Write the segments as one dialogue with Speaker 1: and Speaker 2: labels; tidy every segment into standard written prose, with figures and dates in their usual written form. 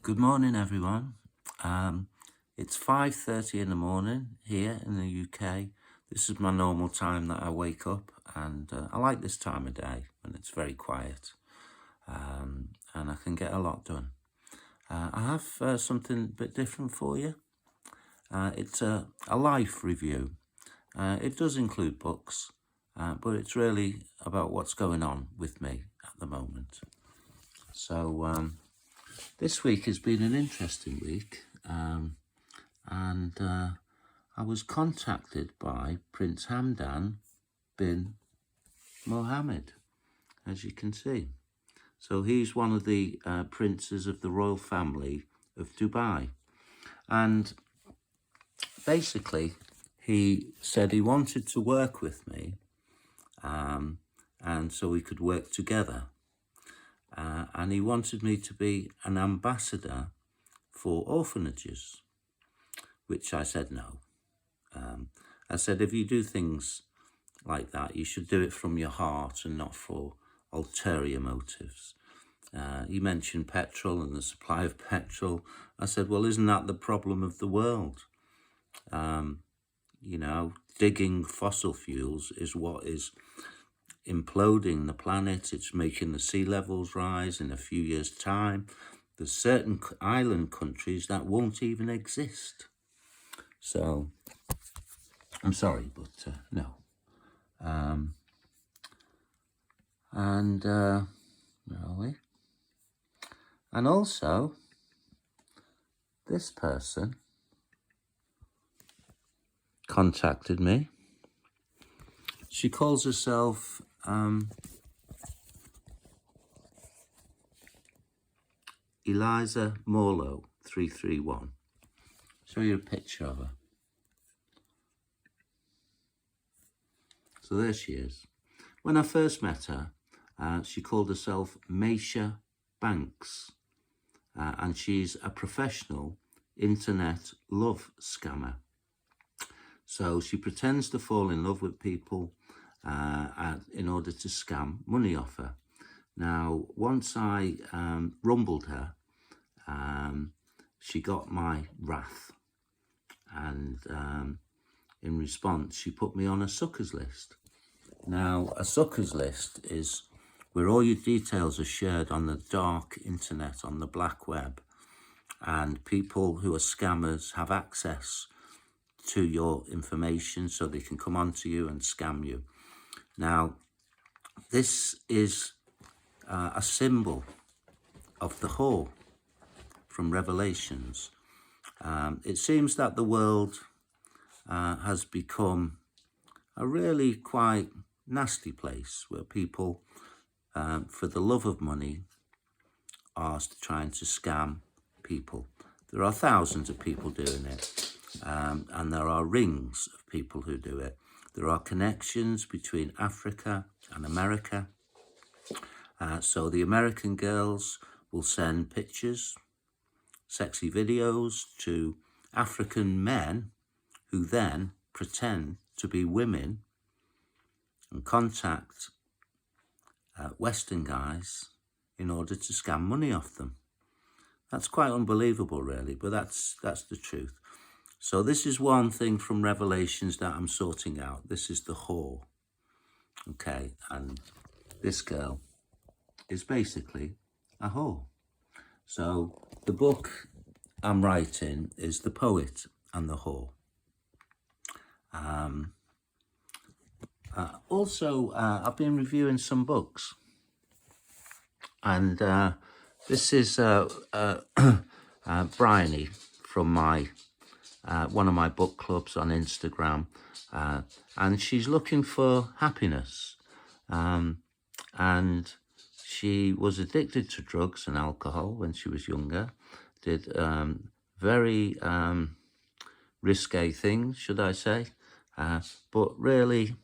Speaker 1: Good morning, everyone. It's 5:30 in the morning here in the UK. This is my normal time that I wake up, and I like this time of day when it's very quiet, and I can get a lot done. I have something a bit different for you. It's a life review. It does include books, but it's really about what's going on with me at the moment. So this week has been an interesting week, and I was contacted by Prince Hamdan bin Mohammed, as you can see. So he's one of the princes of the royal family of Dubai. And basically, he said he wanted to work with me, and so we could work together. And he wanted me to be an ambassador for orphanages, which I said no. I said, if you do things like that, you should do it from your heart and not for ulterior motives. He mentioned petrol and the supply of petrol. I said, well, isn't that the problem of the world? Digging fossil fuels is what is imploding the planet. It's making the sea levels rise in a few years' time. There's certain island countries that won't even exist. So, I'm sorry, but no. Where are we? And also, this person contacted me. She calls herself Eliza Morlow 331. Show you a picture of her. So there she is. When I first met her, she called herself Maisha Banks, and she's a professional internet love scammer. So she pretends to fall in love with people in order to scam money off her. Now, once I rumbled her, she got my wrath, and in response, she put me on a suckers list. Now, a suckers list is where all your details are shared on the dark internet, on the black web, and people who are scammers have access to your information so they can come onto you and scam you. Now, this is a symbol of the whore from Revelations. It seems that the world has become a really quite nasty place where people, for the love of money, are trying to scam people. There are thousands of people doing it, and there are rings of people who do it. There are connections between Africa and America. So the American girls will send pictures, sexy videos to African men who then pretend to be women and contact Western guys in order to scam money off them. That's quite unbelievable, really, but that's the truth. So this is one thing from Revelations that I'm sorting out. This is the whore. Okay, and this girl is basically a whore. So the book I'm writing is The Poet and the Whore. Also, I've been reviewing some books, and this is Bryony from my one of my book clubs on Instagram, and she's looking for happiness, and she was addicted to drugs and alcohol when she was younger, did very risque things, should I say, but really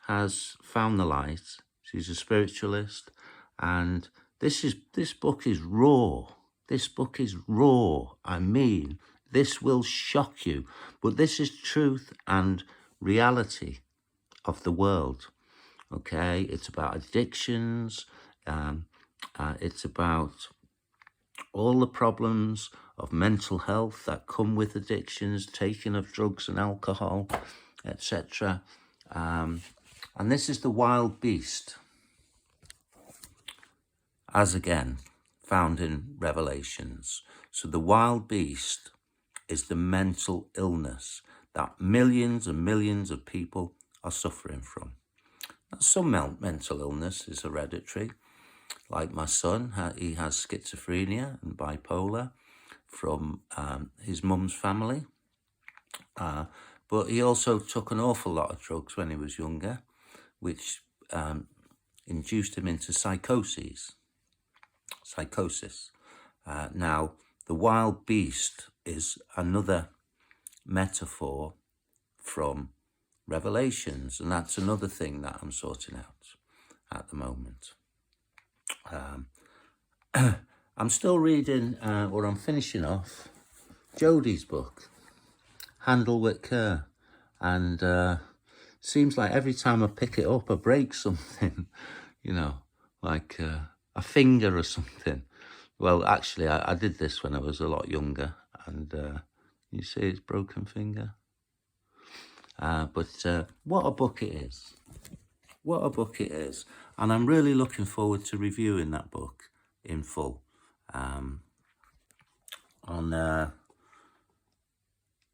Speaker 1: has found the light. She's a spiritualist, and this book is raw. This book is raw. I mean, this will shock you, but this is truth and reality of the world. Okay, it's about addictions. It's about all the problems of mental health that come with addictions, taking of drugs and alcohol, etc. And this is the wild beast, as again found in Revelations. So the wild beast is the mental illness that millions and millions of people are suffering from. Some mental illness is hereditary, like my son. He has schizophrenia and bipolar from his mum's family. But he also took an awful lot of drugs when he was younger, which induced him into psychosis. Now, the wild beast is another metaphor from Revelations, and that's another thing that I'm sorting out at the moment. I'm still reading, or I'm finishing off, Jodie's book, Handle with Care, and seems like every time I pick it up, I break something, you know, like a finger or something. Well, actually, I did this when I was a lot younger, and you see it's broken finger. But what a book it is. What a book it is. And I'm really looking forward to reviewing that book in full. On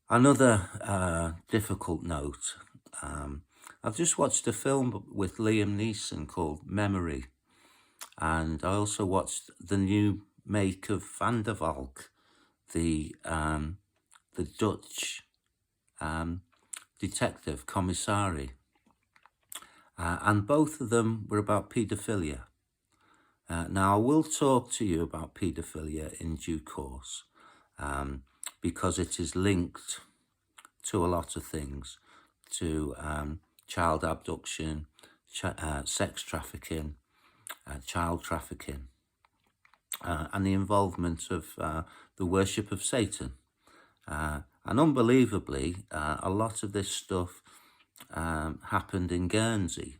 Speaker 1: another difficult note, I've just watched a film with Liam Neeson called Memory. And I also watched the new make of Van der Valk, the Dutch detective commissary. And both of them were about paedophilia. Now, I will talk to you about paedophilia in due course, because it is linked to a lot of things, to child abduction, sex trafficking, child trafficking, and the involvement of the worship of Satan. And unbelievably, a lot of this stuff happened in Guernsey,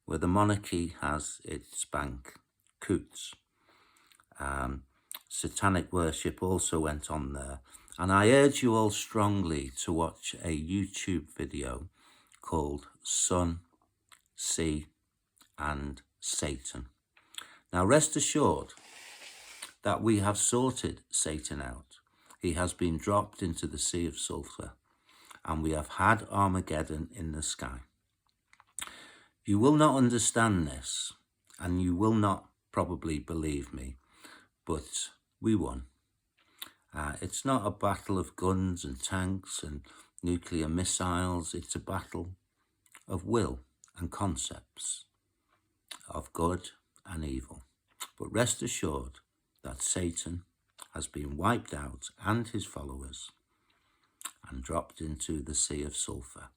Speaker 1: where the monarchy has its bank, Coutts. Satanic worship also went on there. And I urge you all strongly to watch a YouTube video called Sun, Sea and Satan. Now, rest assured that we have sorted Satan out. He has been dropped into the sea of sulfur, and we have had Armageddon in the sky. You will not understand this, and you will not probably believe me, but we won. It's not a battle of guns and tanks and nuclear missiles. It's a battle of will and concepts, of good and evil. But rest assured that Satan has been wiped out, and his followers, and dropped into the sea of sulfur.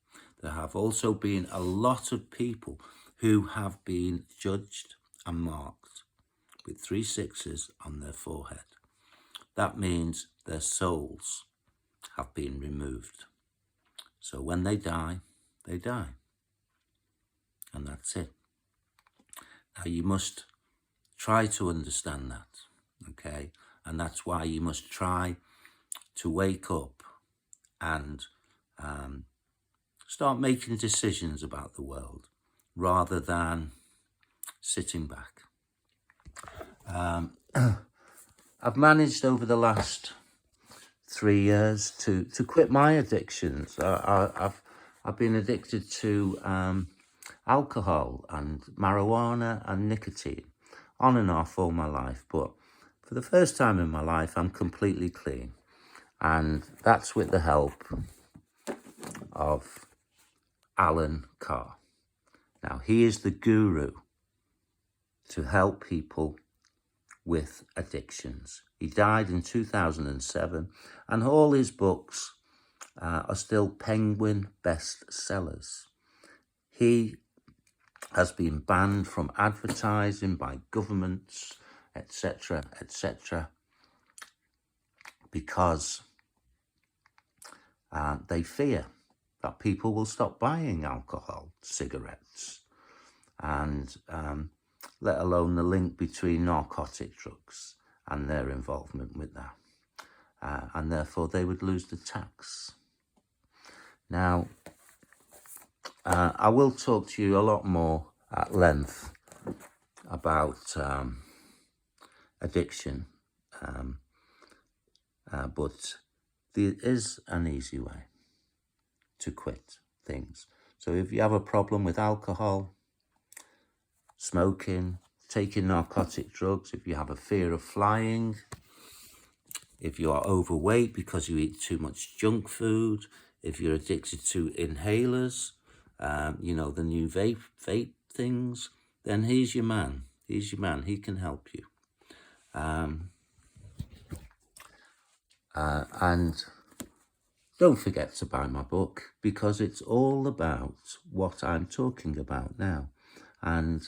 Speaker 1: There have also been a lot of people who have been judged and marked with 3 6s on their forehead. That means their souls have been removed. So when they die, they die. And that's it. Now, you must try to understand that, okay? And that's why you must try to wake up and start making decisions about the world rather than sitting back. I've managed over the last 3 years to quit my addictions. I've been addicted to alcohol and marijuana and nicotine on and off all my life. But for the first time in my life, I'm completely clean. And that's with the help of Alan Carr. Now, he is the guru to help people with addictions. He died in 2007, and all his books are still Penguin bestsellers. He has been banned from advertising by governments, etc., etc., because they fear that people will stop buying alcohol, cigarettes, and let alone the link between narcotic drugs and their involvement with that. And therefore they would lose the tax. Now, I will talk to you a lot more at length about addiction, but there is an easy way to quit things. So if you have a problem with alcohol, smoking, taking narcotic drugs, if you have a fear of flying, if you are overweight because you eat too much junk food, if you're addicted to inhalers, you know, the new vape things, then he's your man. He's your man. He can help you. And don't forget to buy my book, because it's all about what I'm talking about now. And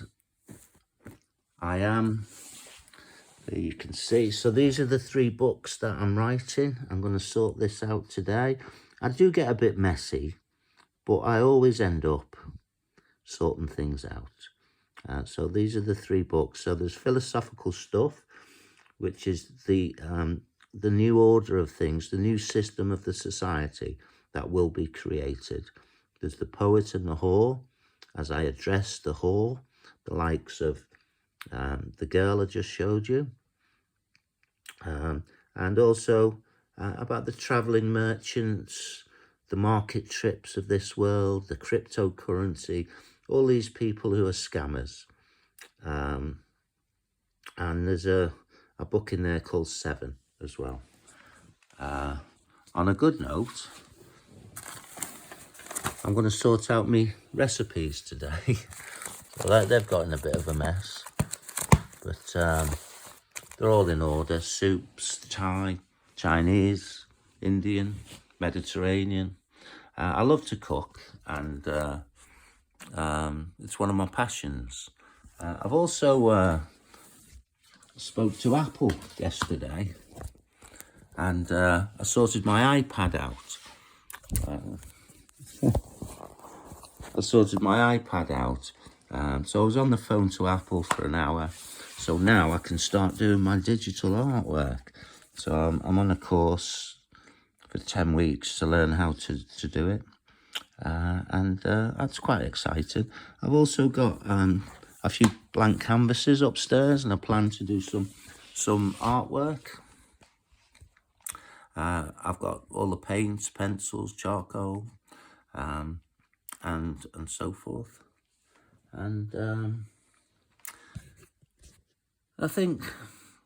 Speaker 1: I am, you can see, so these are the 3 books that I'm writing. I'm going to sort this out today. I do get a bit messy, but I always end up sorting things out. So these are the 3 books. So there's philosophical stuff, which is the new order of things, the new system of the society that will be created. There's the poet and the whore, as I address the whore, the likes of the girl I just showed you, and also about the travelling merchants, the market trips of this world, the cryptocurrency, all these people who are scammers. And there's a book in there called 7 as well. On a good note, I'm going to sort out my recipes today. So they've got in a bit of a mess, but they're all in order. Soups, Thai, Chinese, Indian, Mediterranean. I love to cook, and it's one of my passions. I've also spoke to Apple yesterday, and I sorted my iPad out. So I was on the phone to Apple for an hour. So now I can start doing my digital artwork. So I'm on a course for 10 weeks to learn how to do it. And that's quite exciting. I've also got a few blank canvases upstairs, and I plan to do some artwork. I've got all the paints, pencils, charcoal, and so forth. And I think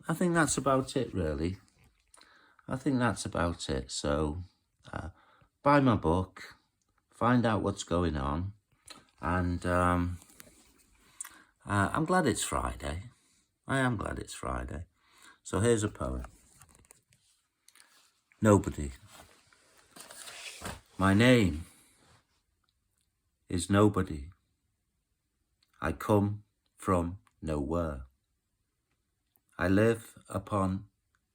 Speaker 1: that's about it, really. I think that's about it. So buy my book, find out what's going on, and I'm glad it's Friday. I am glad it's Friday. So here's a poem. Nobody. My name is nobody. I come from nowhere. I live upon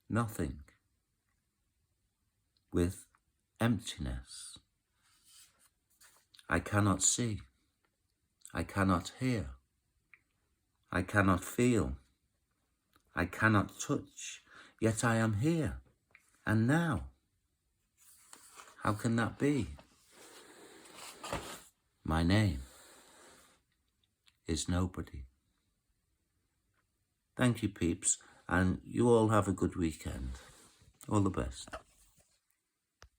Speaker 1: nothing, with emptiness. I cannot see. I cannot hear. I cannot feel. I cannot touch, yet I am here and now. How can that be? My name is nobody. Thank you, peeps, and you all have a good weekend. All the best.